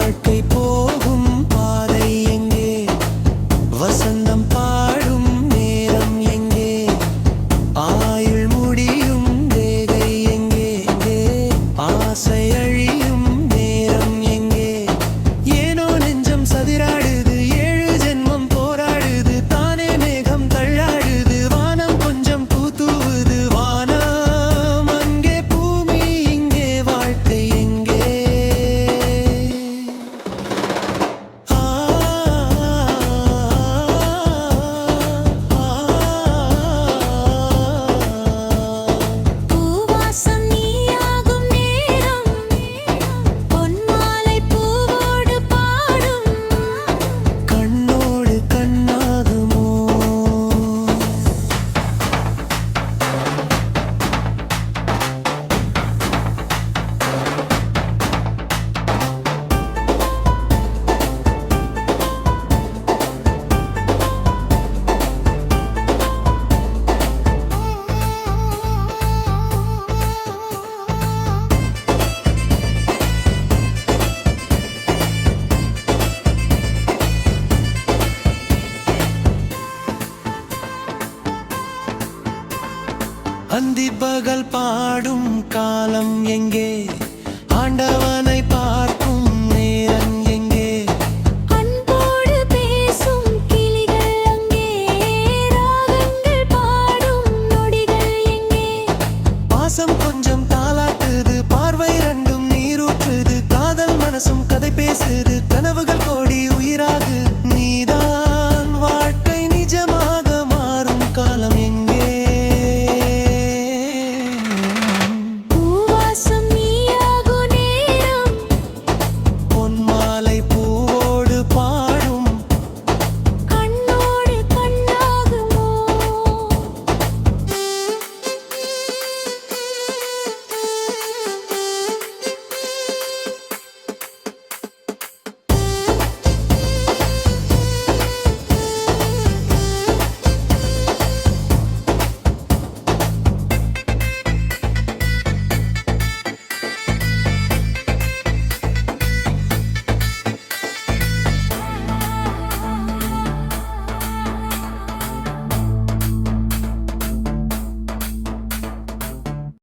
வாழ்க்கை போகும் பாதை எங்கே? வசந்தம் பாடும் நேரம் எங்கே? ஆயுள் முடியும் ரேகை எங்கே? ஆசை அழியும் நேரம் எங்கே? ஏனோ நெஞ்சம் சதிராடுது, ஏழு ஜென்மம் போராடுது, தானே மேகம் தள்ளாடுது, வானம் கொஞ்சம் பூத்துவுது. வானம் அங்கே, பூமி இங்கே, வாழ்க்கை எங்கே? பூவாசம் நீயாகும் நேரம், பொன்மாலை பூவோடு பாடும், கண்ணோடு கண்ணாகுமோ? அந்தி பகல் பாடும் காலம் எங்கே? ஆண்டவனை